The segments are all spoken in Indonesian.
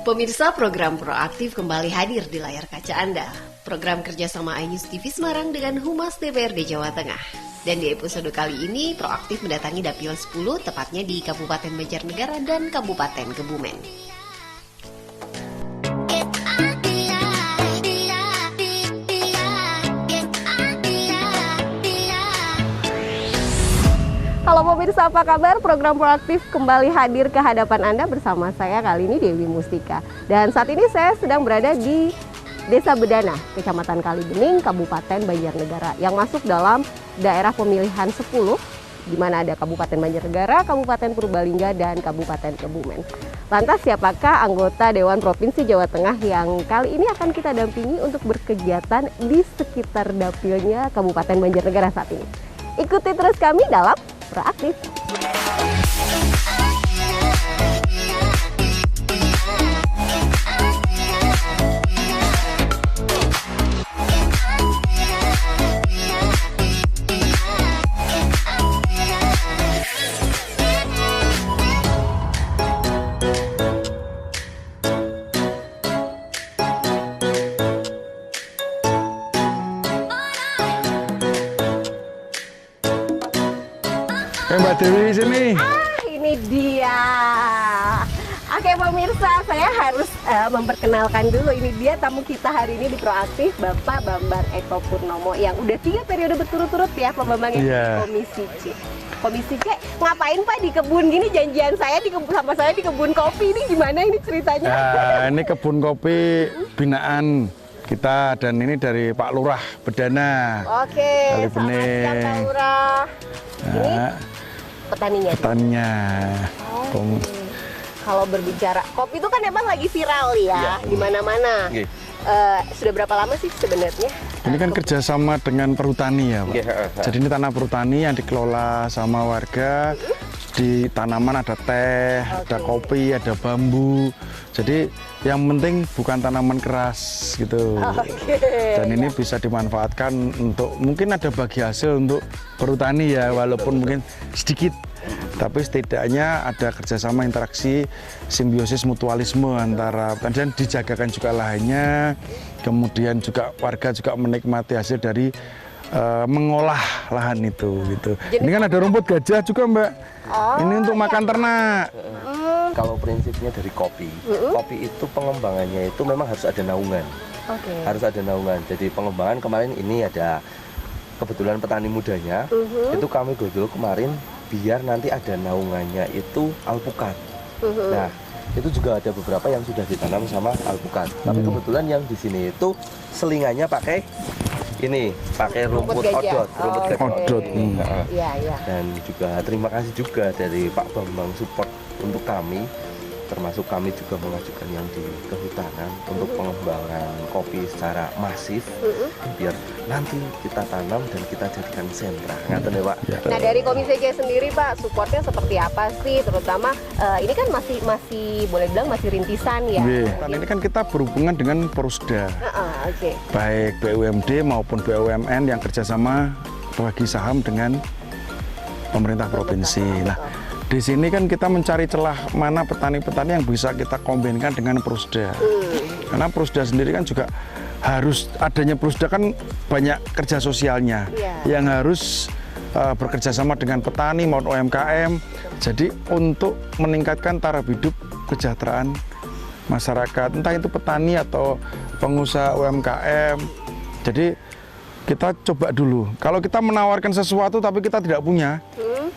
Pemirsa, program Proaktif kembali hadir di layar kaca Anda. Program kerjasama iNews TV Semarang dengan Humas DPRD Jawa Tengah. Dan di episode kali ini, Proaktif mendatangi Dapil 10, tepatnya di Kabupaten Banjarnegara dan Kabupaten Kebumen. Halo pemirsa, apa kabar? Program Proaktif kembali hadir ke hadapan Anda bersama saya kali ini Dewi Mustika. Dan saat ini saya sedang berada di Desa Bedana, Kecamatan Kalibening, Kabupaten Banjarnegara yang masuk dalam daerah pemilihan 10 di mana ada Kabupaten Banjarnegara, Kabupaten Purbalingga, dan Kabupaten Kebumen. Lantas siapakah anggota Dewan Provinsi Jawa Tengah yang kali ini akan kita dampingi untuk berkegiatan di sekitar dapilnya Kabupaten Banjarnegara saat ini? Ikuti terus kami dalam Proaktif. Mbak Dewi sini. Ini dia. Oke pemirsa, saya harus memperkenalkan dulu. Ini dia tamu kita hari ini di Proaktif, Bapak Bambang Eko Purnomo yang udah 3 periode berturut-turut ya Pak Bambang ya, Iya. Komisi C. Komisi C, ngapain Pak di kebun gini? Janjian saya sama saya di kebun kopi ini gimana ini ceritanya? Nah, ini kebun kopi binaan kita dan ini dari Pak Lurah Bedana. Oke, selamat Kalibening. siang Pak Lurah. Ini Nah, petaninya. petaninya. Oh. Kalau berbicara kopi itu kan emang lagi viral ya, di mana-mana. Sudah berapa lama sih sebenarnya? Ini kan kerjasama dengan perhutani ya Pak. Jadi ini tanah perhutani yang dikelola sama warga. Di tanaman ada teh, ada kopi, ada bambu. Jadi yang penting bukan tanaman keras gitu. Dan ini bisa dimanfaatkan untuk mungkin ada bagi hasil untuk perhutani ya, walaupun mungkin sedikit. Tapi setidaknya ada kerjasama interaksi simbiosis mutualisme antara dan dijagakan juga lahannya, kemudian juga warga juga menikmati hasil dari mengolah lahan itu gitu. Jadi, ini kan ada rumput gajah juga Mbak. Ini untuk makan ternak. Kalau prinsipnya dari kopi, kopi itu pengembangannya itu memang harus ada naungan. Harus ada naungan. Jadi pengembangan kemarin ini ada kebetulan petani mudanya, itu kami godol kemarin biar nanti ada naungannya itu alpukat. Nah, itu juga ada beberapa yang sudah ditanam sama alpukat. Tapi kebetulan yang di sini itu selingannya pakai ini, pakai rumput gajah. odot, rumput gajah. Odot. Nah, Iya. dan juga terima kasih juga dari Pak Bambang support untuk kami, termasuk kami juga mengajukan yang di kehutanan untuk pengembangan kopi secara masif, biar nanti kita tanam dan kita jadikan sentra. Ngaten ya Pak. Nah dari Komisi C sendiri Pak, supportnya seperti apa sih? Terutama ini kan masih boleh bilang masih rintisan ya. Ini kan kita berhubungan dengan Porusda. Oke. Baik BUMD maupun BUMN yang kerjasama bagi saham dengan pemerintah provinsi. Nah, di sini kan kita mencari celah mana petani-petani yang bisa kita kombinkan dengan Porusda. Karena Porusda sendiri kan juga harus adanya Porusda kan banyak kerja sosialnya yang harus bekerja sama dengan petani maupun UMKM. Jadi untuk meningkatkan taraf hidup kesejahteraan masyarakat, entah itu petani atau pengusaha UMKM. Jadi kita coba dulu. Kalau kita menawarkan sesuatu tapi kita tidak punya,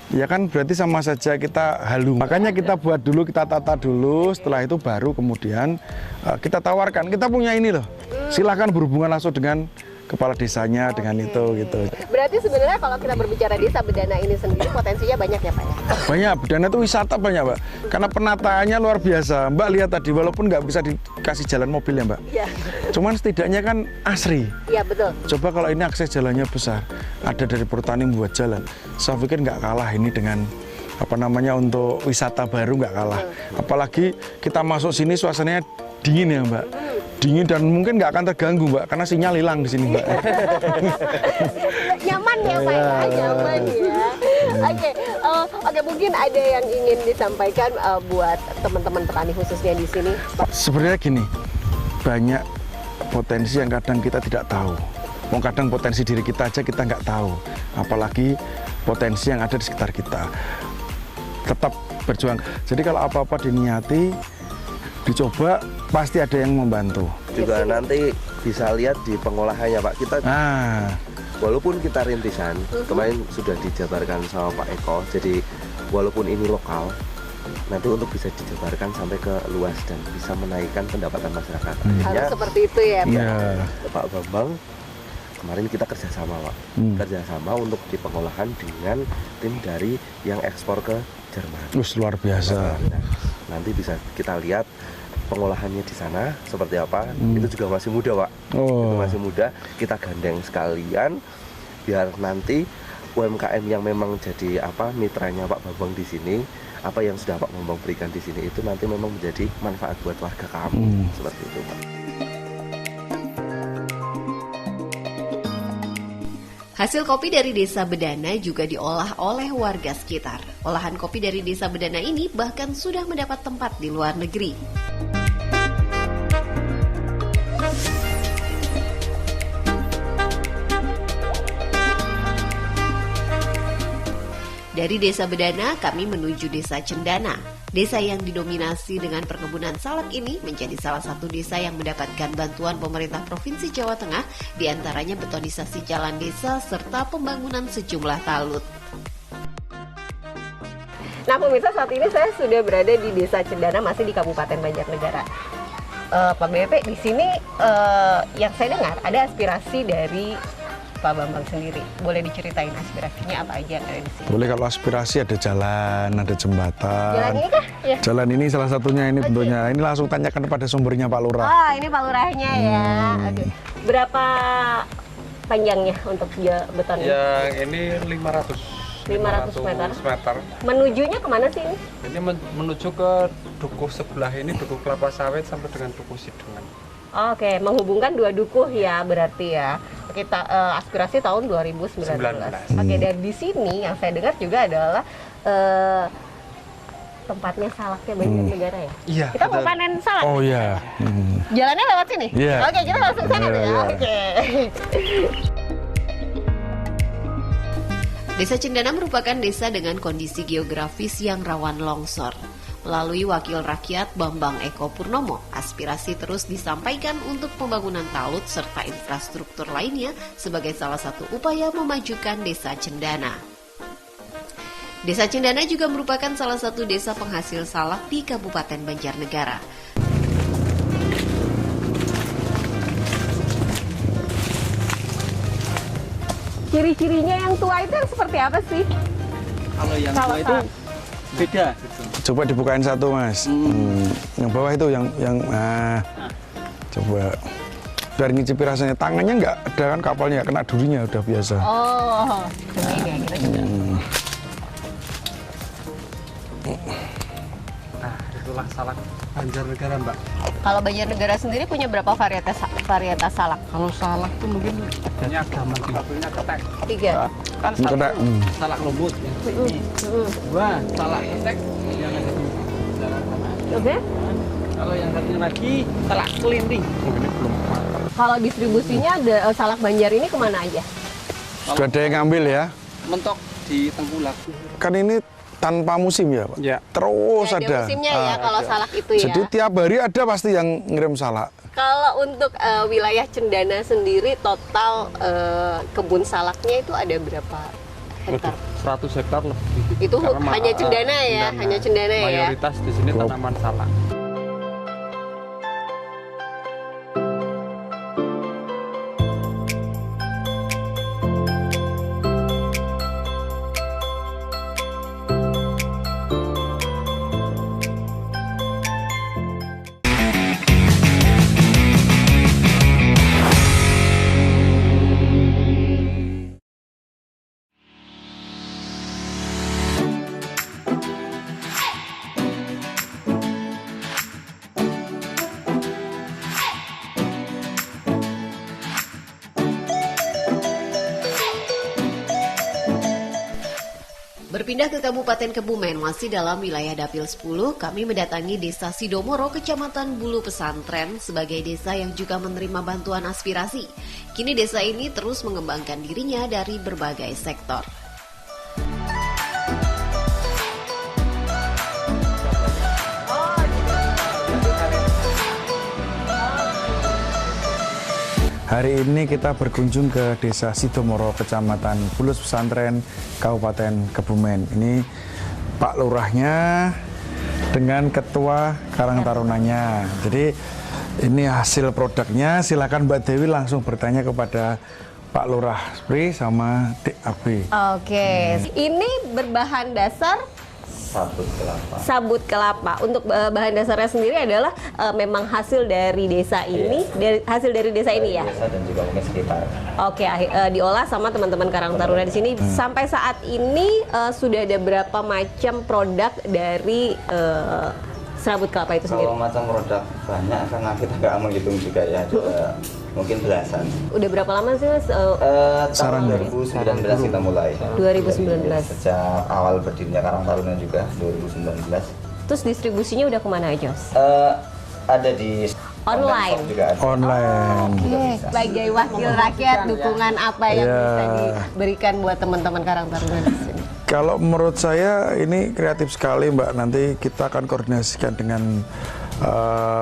ya kan berarti sama saja kita halu. Makanya kita buat dulu, kita tata dulu, setelah itu baru kemudian kita tawarkan. Kita punya ini loh, silahkan berhubungan langsung dengan kepala desanya dengan itu gitu. Berarti sebenarnya kalau kita berbicara Desa Bedana ini sendiri potensinya banyak ya Pak ya? Banyak, Bedana itu wisata banyak Mbak. Karena penataannya luar biasa. Mbak lihat tadi, walaupun nggak bisa dikasih jalan mobil ya Mbak. Iya. Cuman setidaknya kan asri. Iya betul. Coba kalau ini akses jalannya besar, ada dari perhutani membuat jalan. Saya pikir nggak kalah ini dengan untuk wisata baru nggak kalah. Apalagi kita masuk sini suasananya dingin ya Mbak. Dingin dan mungkin nggak akan terganggu Mbak, karena sinyal hilang di sini Mbak. Nyaman ya Pak ya, nyaman ya. Oke, mungkin ada yang ingin disampaikan buat teman-teman petani khususnya di sini. Sebenarnya gini, banyak potensi yang kadang kita tidak tahu. Kadang potensi diri kita aja kita nggak tahu, apalagi potensi yang ada di sekitar kita. Tetap berjuang. Jadi kalau apa-apa diniati, dicoba, pasti ada yang membantu. Juga nanti bisa lihat di pengolahannya Pak. Kita walaupun kita rintisan, kemarin sudah dijabarkan sama Pak Eko. Jadi walaupun ini lokal, nanti untuk bisa dijabarkan sampai ke luas dan bisa menaikkan pendapatan masyarakat. Harus seperti itu ya Pak Bambang. Kemarin kita kerjasama Pak, kerjasama untuk di pengolahan dengan tim dari yang ekspor ke Jerman. Luar biasa. Nanti bisa kita lihat pengolahannya di sana seperti apa. Itu juga masih muda Pak. Itu masih muda. Kita gandeng sekalian biar nanti UMKM yang memang jadi mitranya Pak Bambang di sini, apa yang sudah Pak Bambang berikan di sini itu nanti memang menjadi manfaat buat warga kami. Seperti itu Pak. Hasil kopi dari Desa Bedana juga diolah oleh warga sekitar. Olahan kopi dari Desa Bedana ini bahkan sudah mendapat tempat di luar negeri. Dari Desa Bedana, kami menuju Desa Cendana. Desa yang didominasi dengan perkebunan salak ini menjadi salah satu desa yang mendapatkan bantuan pemerintah Provinsi Jawa Tengah, diantaranya betonisasi jalan desa serta pembangunan sejumlah talut. Nah pemirsa, saat ini saya sudah berada di Desa Cendana, masih di Kabupaten Banjarnegara. Pak BP, di sini yang saya dengar ada aspirasi dari Pak Bambang sendiri. Boleh diceritain aspirasinya apa aja dari sini? Boleh, kalau aspirasi ada jalan, ada jembatan. Jalan ini kah? Ya. Jalan ini salah satunya ini bentuknya. Ini langsung tanyakan kepada sumbernya Pak Lurah. Oh, ini Pak Lurahnya ya. Oke. Berapa panjangnya untuk beton ini? Yang ini 500 meter. Menujunya kemana sih ini? Ini menuju ke dukuh sebelah ini, dukuh kelapa sawit sampai dengan dukuh Sidengan. Oke, menghubungkan dua dukuh ya berarti ya. Kita aspirasi tahun 2019. Oke, dan di sini yang saya dengar juga adalah tempatnya salaknya Banjarnegara ya. Iya. Kita mau panen salak. Oh iya. Jalannya lewat sini. Iya. Oke, kita langsung sana deh ya. Oke. Desa Cendana merupakan desa dengan kondisi geografis yang rawan longsor. Melalui Wakil Rakyat Bambang Eko Purnomo, aspirasi terus disampaikan untuk pembangunan talut serta infrastruktur lainnya sebagai salah satu upaya memajukan Desa Cendana. Desa Cendana juga merupakan salah satu desa penghasil salak di Kabupaten Banjarnegara. Ciri-cirinya yang tua itu yang seperti apa sih? Kalau yang tua itu beda. Coba dibukain satu Mas. Yang bawah itu yang coba biar ngicipi rasanya. Tangannya nggak ada kan, kapalnya nggak kena durinya, udah biasa. Oh, cobain ya kita coba. Nah, itulah salak Banjarnegara, Mbak. Kalau Banjarnegara sendiri punya berapa varietas salak? Kalau salak tuh mungkin banyak, satunya ketek. 3. Kan satu salak lembut yang ini. 2 salak ketek yang ada di dalam sana. Oke. Kalau yang satunya lagi salak kelinting. Oh, ini belum matang. Kalau distribusinya ada salak Banjar ini kemana aja? Sudah ada yang ngambil ya? Mentok di Tengkulak. Kan ini tanpa musim ya Pak? Ya. Terus Ada ada. musimnya ya kalau salak itu ya. Jadi tiap hari ada pasti yang ngirim salak. Kalau untuk wilayah Cendana sendiri total kebun salaknya itu ada berapa hektar? 100 hektar lebih. Itu Karena hanya Cendana ya, hanya Cendana ya. Mayoritas di sini tanaman salak. Berpindah ke Kabupaten Kebumen, masih dalam wilayah Dapil 10, kami mendatangi Desa Sidomoro, Kecamatan Bulu Pesantren, sebagai desa yang juga menerima bantuan aspirasi. Kini desa ini terus mengembangkan dirinya dari berbagai sektor. Hari ini kita berkunjung ke Desa Sidomoro, Kecamatan Bulus Pesantren, Kabupaten Kebumen. Ini Pak Lurahnya dengan Ketua Karang Tarunanya. Jadi ini hasil produknya. Silakan Mbak Dewi langsung bertanya kepada Pak Lurah Spri sama DAB. Oke, ini berbahan dasar sabut kelapa. Untuk bahan dasarnya sendiri adalah memang hasil dari desa ini, hasil dari desa ini ya. Desa dan juga mungkin sekitar. Oke, diolah sama teman-teman Karang Taruna di sini. Sampai saat ini sudah ada berapa macam produk dari serabut kelapa itu sendiri? Kalau macam produk banyak karena kita nggak menghitung juga ya, ada mungkin belasan. Udah berapa lama sih Mas? Saran Tahun 2019 kita mulai. 2019. Sejak awal berdirinya Karang Taruna juga 2019. Terus distribusinya udah kemana aja Mas? Ada di Online. shop juga ada. Online. Oke, sebagai wakil rakyat, dukungan apa yang bisa diberikan buat teman-teman Karang Taruna di sini? Kalau menurut saya ini kreatif sekali Mbak. Nanti kita akan koordinasikan dengan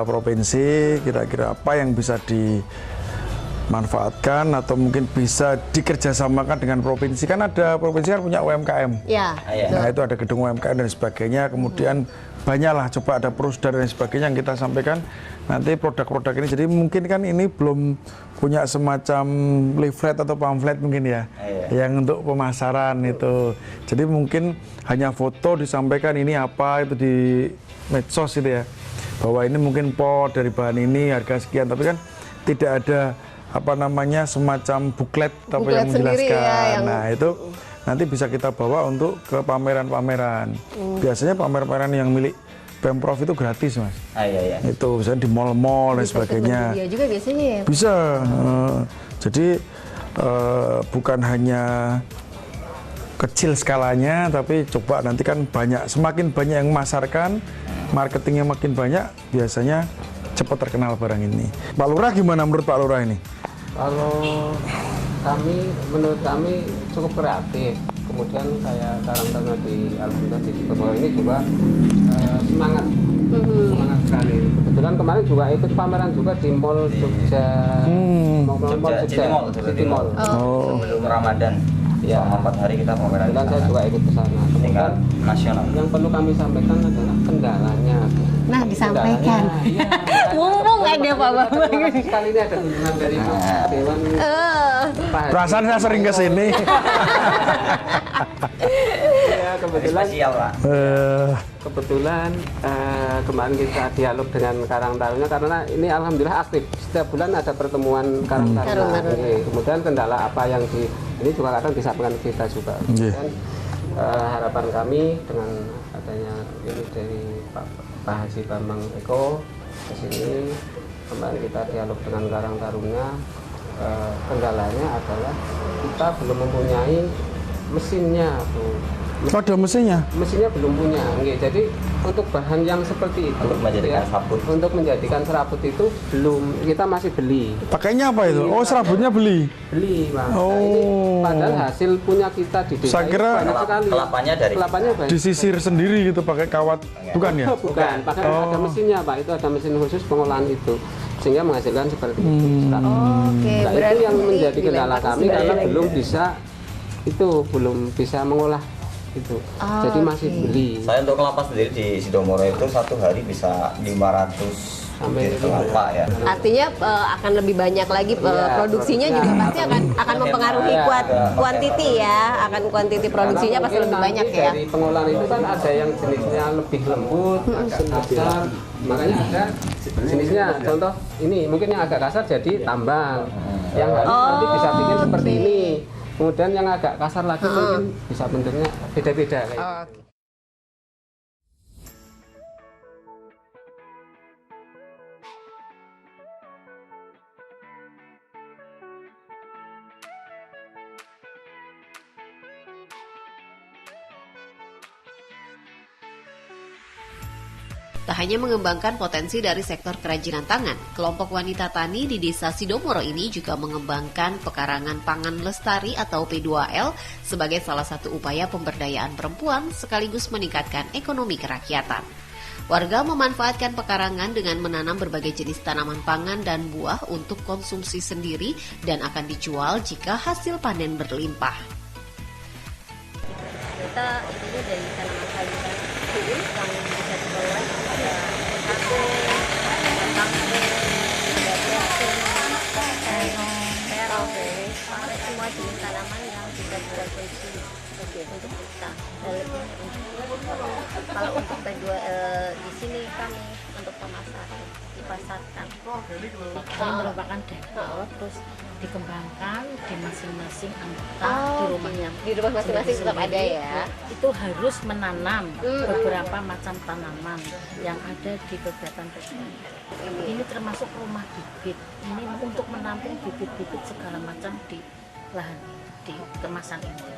provinsi, kira-kira apa yang bisa dimanfaatkan atau mungkin bisa dikerjasamakan dengan provinsi. Kan ada provinsi kan punya UMKM. Ya. Nah itu ada gedung UMKM dan sebagainya. Kemudian banyaklah, coba ada Prusda dan sebagainya yang kita sampaikan nanti produk-produk ini. Jadi mungkin kan ini belum punya semacam leaflet atau pamflet mungkin ya, yang untuk pemasaran itu. Jadi mungkin hanya foto disampaikan ini apa itu di medsos itu ya, bahwa ini mungkin pot dari bahan ini harga sekian, tapi kan tidak ada apa namanya semacam buklet apa yang menjelaskan. Ya, Nah itu nanti bisa kita bawa untuk ke pameran-pameran. Biasanya pameran-pameran yang milik Pemprov itu gratis Mas. Iya. Itu misalnya di mall-mall dan sebagainya. Iya juga biasanya ya. Bisa. Jadi bukan hanya kecil skalanya, tapi coba nanti kan banyak, semakin banyak yang memasarkan, marketingnya makin banyak, biasanya cepat terkenal barang ini. Pak Lurah gimana menurut Pak Lurah ini? Kalau menurut kami cukup kreatif. Kemudian kayak Karang Taruna di Alhamdulillah di Sidomoro ini juga semangat sekali. Kebetulan kemarin juga ikut pameran juga di Mall Jogja, Mall Jogja, City Mall. Sebelum Ramadan. Ya, selama 4 hari kita pameran. Dan saya juga ikut ke sana. Tingkat nasional. Yang perlu kami sampaikan adalah kendalanya. Nah, disampaikan. Mumpung ada Pak Bambang. Sekali ini ada kunjungan dari Dewan. Perasaan saya sering ke sini. Ya, kebetulan. Spesial Pak. Kebetulan kemarin kita dialog dengan Karang Taruna karena ini alhamdulillah aktif. Setiap bulan ada pertemuan Karang Taruna. Kemudian kendala apa yang ini juga kadang disampaikan kita juga. Kemudian harapan kami dengan adanya ini dari Pak Haji Bambang Eko ke sini, kemarin kita dialog dengan Karang Taruna. Kendalanya adalah kita belum mempunyai mesinnya tuh. Ada mesinnya? Mesinnya belum punya. Jadi untuk bahan yang seperti itu Untuk menjadikan sabut. Untuk menjadikan serabut itu belum, kita masih beli. Pakainya apa itu? Oh, serabutnya beli. Beli, Pak. Oh. Nah, ini padahal hasil punya kita di desa Saya kira banyak sekali. Kelapanya banyak. Disisir sendiri gitu pakai kawat. Bukan ya? Bukan, pakai ada mesinnya, Pak. Itu ada mesin khusus pengolahan itu. Sehingga menghasilkan seperti itu. Oke, Nah, itu berarti yang menjadi kendala dilempar kami karena sendiri. belum bisa mengolah itu. Jadi masih beli. Saya untuk kelapa sendiri di Sidomoro itu satu hari bisa 500 Sampai butir kelapa ya. Artinya akan lebih banyak lagi produksinya juga pasti akan mempengaruhi kuantiti ya, akan kuantiti produksinya pasti lebih banyak ya. Dari pengolahan itu kan ada yang jenisnya lebih lembut, agak kasar. Makanya ada jenisnya, contoh ini mungkin yang agak kasar jadi tambang, yang halus nanti bisa bikin seperti ini. Kemudian yang agak kasar lagi mungkin bisa bentuknya beda-beda kayak gitu. Tak hanya mengembangkan potensi dari sektor kerajinan tangan, kelompok wanita tani di Desa Sidomoro ini juga mengembangkan pekarangan pangan lestari atau P2L sebagai salah satu upaya pemberdayaan perempuan sekaligus meningkatkan ekonomi kerakyatan. Warga memanfaatkan pekarangan dengan menanam berbagai jenis tanaman pangan dan buah untuk konsumsi sendiri dan akan dijual jika hasil panen berlimpah. Kita ini dari tanaman sayuran yang bisa dibawa ada cabai, kangkung, ada terong, sampai semua jenis tanaman yang bisa dikonsumsi untuk kita. Kalau untuk P2L di sini kami untuk pemasaran dipasarkan. Ini merupakan dapur terus dikembangkan di masing-masing anggota di rumahnya. Di rumah masing-masing tetap ada ya. Itu harus menanam beberapa macam tanaman yang ada di kegiatan P2L. Ini termasuk rumah bibit. Ini untuk menampung bibit-bibit segala macam di lahan di kemasan ini.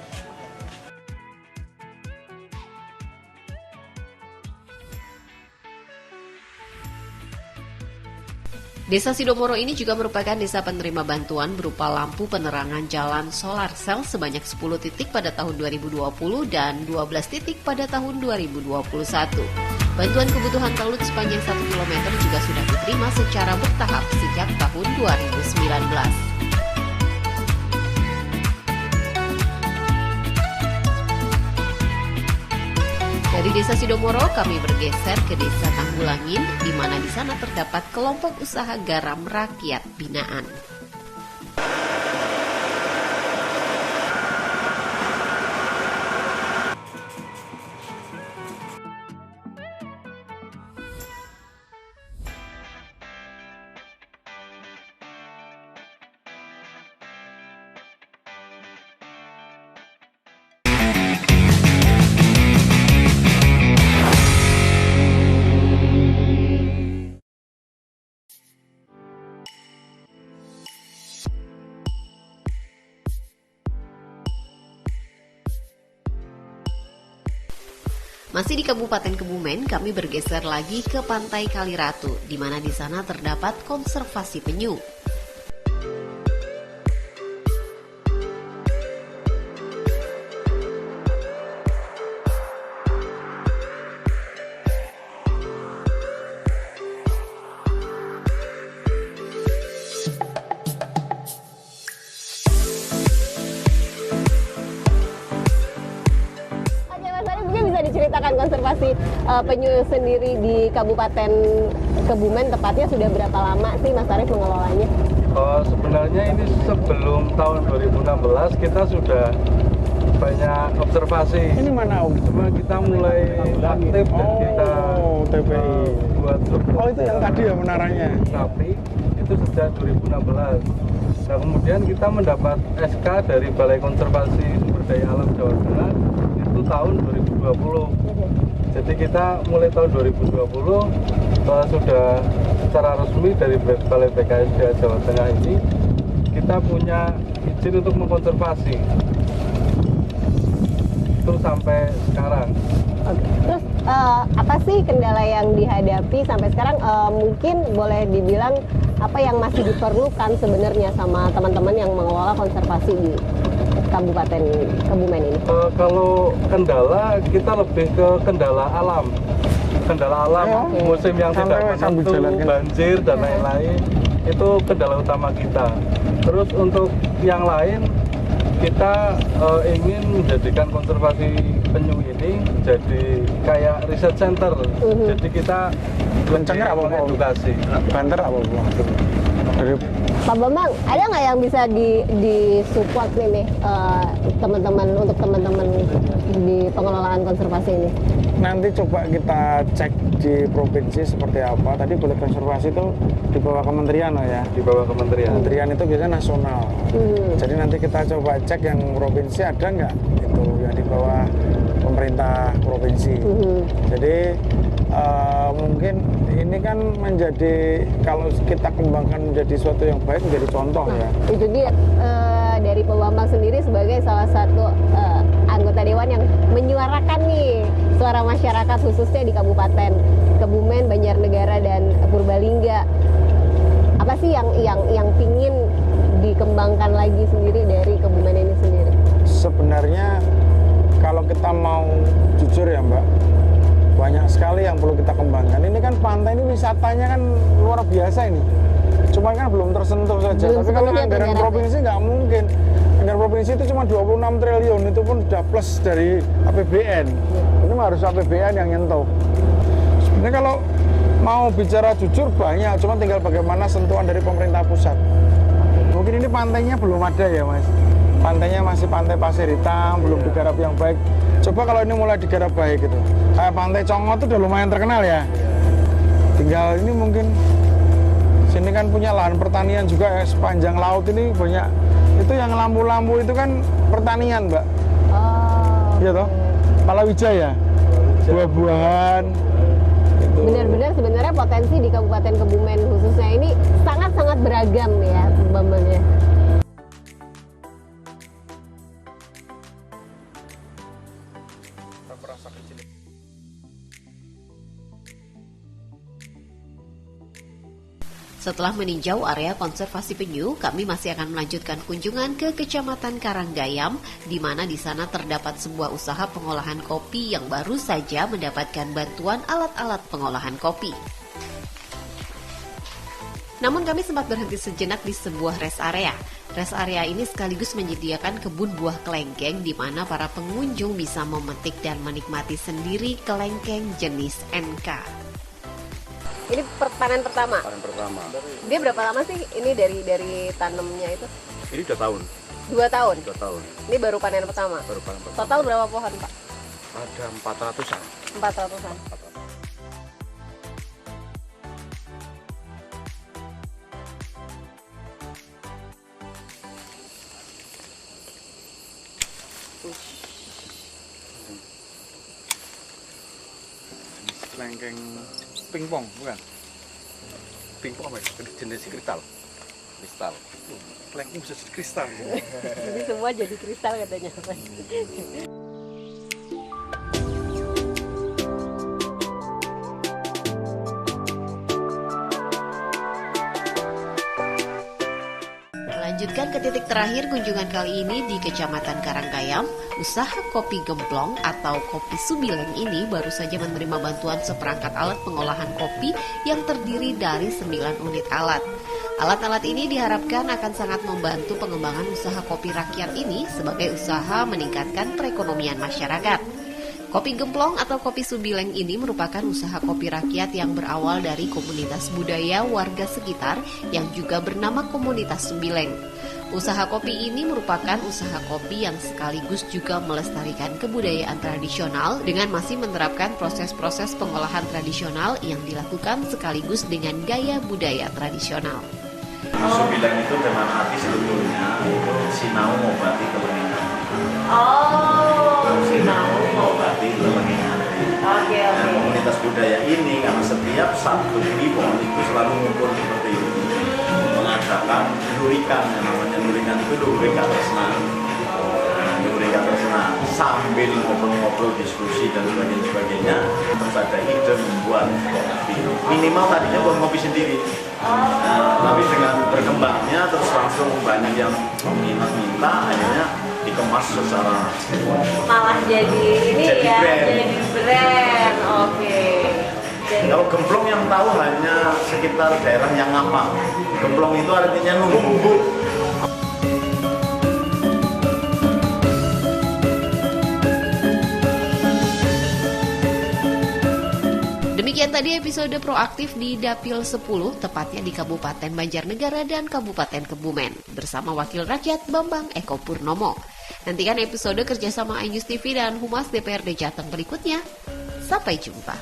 Desa Sidomoro ini juga merupakan desa penerima bantuan berupa lampu penerangan jalan solar cell sebanyak 10 titik pada tahun 2020 dan 12 titik pada tahun 2021. Bantuan kebutuhan telut sepanjang 1 km juga sudah diterima secara bertahap sejak tahun 2019. Dari Desa Sidomoro kami bergeser ke Desa Tanggulangin, di mana di sana terdapat kelompok usaha garam rakyat binaan. Masih di Kabupaten Kebumen, kami bergeser lagi ke Pantai Kaliratu, di mana di sana terdapat konservasi penyu. Diceritakan konservasi penyu sendiri di Kabupaten Kebumen tepatnya sudah berapa lama sih Mas Arief mengelolanya? Sebenarnya ini sebelum tahun 2016 kita sudah banyak observasi. Ini mana Om? Cuma kita mulai aktif dan kita TPI buat itu yang tadi ya menaranya. Tapi itu sejak 2016. Nah kemudian kita mendapat SK dari Balai Konservasi Sumber Daya Alam Jawa Tengah itu tahun 2020. Jadi kita mulai tahun 2020 sudah secara resmi dari Balai BKSDA Jawa Tengah ini kita punya izin untuk mengkonservasi. Itu sampai sekarang. Oke. Terus apa sih kendala yang dihadapi sampai sekarang? Mungkin boleh dibilang apa yang masih diperlukan sebenarnya sama teman-teman yang mengelola konservasi di Kabupaten Kebumen ini? Kalau kendala, kita lebih ke kendala alam. Kendala alam, musim yang tidak menentu, banjir dan lain-lain, itu kendala utama kita. Terus untuk yang lain, kita ingin menjadikan konservasi penyu ini jadi kayak research center. Jadi kita Kencengnya apa edukasi. Banter apa dari Pak Bambang, ada nggak yang bisa disupport nih teman-teman untuk teman-teman di pengelolaan konservasi ini? Nanti coba kita cek di provinsi seperti apa. Tadi Balai Konservasi itu di bawah kementerian ya. Di bawah kementerian. Kementerian itu biasanya nasional. Jadi nanti kita coba cek yang provinsi ada nggak itu yang di bawah pemerintah provinsi. Jadi mungkin ini kan menjadi kalau kita kembangkan menjadi suatu yang baik menjadi contoh ya. Itu dia dari Pak Bambang sendiri sebagai salah satu anggota anggota dewan yang menyuarakan nih suara masyarakat khususnya di Kabupaten Kebumen, Banjarnegara dan Purbalingga. Apa sih yang pingin dikembangkan lagi sendiri dari Kebumen ini sendiri? Sebenarnya kalau kita mau jujur ya Mbak, banyak sekali yang perlu kita kembangkan. Ini kan pantai ini wisatanya kan luar biasa ini. Cuma kan belum tersentuh saja. Tapi kalau anggaran provinsi nggak mungkin. Anggaran provinsi itu cuma 26 triliun, itu pun sudah plus dari APBN. Ini harus APBN yang nyentuh. Sebenarnya kalau mau bicara jujur banyak, cuma tinggal bagaimana sentuhan dari pemerintah pusat. Mungkin ini pantainya belum ada ya Mas. Pantainya masih pantai pasir hitam, belum digarap yang baik. Coba kalau ini mulai digarap baik gitu. Kayak Pantai Congo itu udah lumayan terkenal ya. Tinggal ini mungkin sini kan punya lahan pertanian juga ya, sepanjang laut ini banyak. Itu yang lampu-lampu itu kan pertanian, Mbak. Oh. Iya toh? Palawijaya. Buah-buahan. Gitu. Benar-benar sebenarnya potensi di Kabupaten Kebumen khususnya ini sangat-sangat beragam ya, Bambangnya. Setelah meninjau area konservasi penyu, kami masih akan melanjutkan kunjungan ke Kecamatan Karanggayam, di mana di sana terdapat sebuah usaha pengolahan kopi yang baru saja mendapatkan bantuan alat-alat pengolahan kopi. Namun kami sempat berhenti sejenak di sebuah rest area. Rest area ini sekaligus menyediakan kebun buah kelengkeng di mana para pengunjung bisa memetik dan menikmati sendiri kelengkeng jenis NK. Ini panen pertama? Panen pertama. Dia berapa lama sih ini dari tanamnya itu? Ini 2 tahun. 2 tahun? 2 tahun. Ini baru panen pertama? Baru panen pertama. Total berapa pohon Pak? Ada 400-an. 400-an. Kelengkeng pingpong, bukan? Pingpong apa ya? Jenis kristal. Kristal. Kelengkeng bisa jadi kristal. Jadi semua jadi kristal katanya. Lanjutkan ke titik terakhir kunjungan kali ini di Kecamatan Karanggayam. Usaha kopi gemplong atau kopi subileng ini baru saja menerima bantuan seperangkat alat pengolahan kopi yang terdiri dari 9 unit alat. Alat-alat ini diharapkan akan sangat membantu pengembangan usaha kopi rakyat ini sebagai usaha meningkatkan perekonomian masyarakat. Kopi gemplong atau kopi subileng ini merupakan usaha kopi rakyat yang berawal dari komunitas budaya warga sekitar yang juga bernama Komunitas Subileng. Usaha kopi ini merupakan usaha kopi yang sekaligus juga melestarikan kebudayaan tradisional dengan masih menerapkan proses-proses pengolahan tradisional yang dilakukan sekaligus dengan gaya budaya tradisional. Subileng itu dengan arti sebetulnya itu sinau mengobati kelengingan. Oh, sinau mengobati kelengingan. Oke. Komunitas budaya ini karena setiap Sabtu Kliwon itu selalu ngumpul seperti ini, mengadakan lurikan, yang namanya lurikan itu lurika tresna. Lurika tresna sambil ngobrol-ngobrol, diskusi dan sebagainya, terus ada ide membuat kopi. Minimal tadinya buat kopi sendiri. Tapi dengan berkembangnya terus langsung banyak yang minta, akhirnya dikemas secara malah jadi ini jadi ya, brand. jadi brand. Oke. Kalau gemplong yang tahu hanya sekitar daerah yang apa. Gemplong itu artinya nunggu. Demikian tadi episode proaktif di Dapil 10, tepatnya di Kabupaten Banjarnegara dan Kabupaten Kebumen, bersama Wakil Rakyat Bambang Eko Purnomo. Nantikan episode kerjasama iNews TV dan Humas DPRD Jateng berikutnya. Sampai jumpa.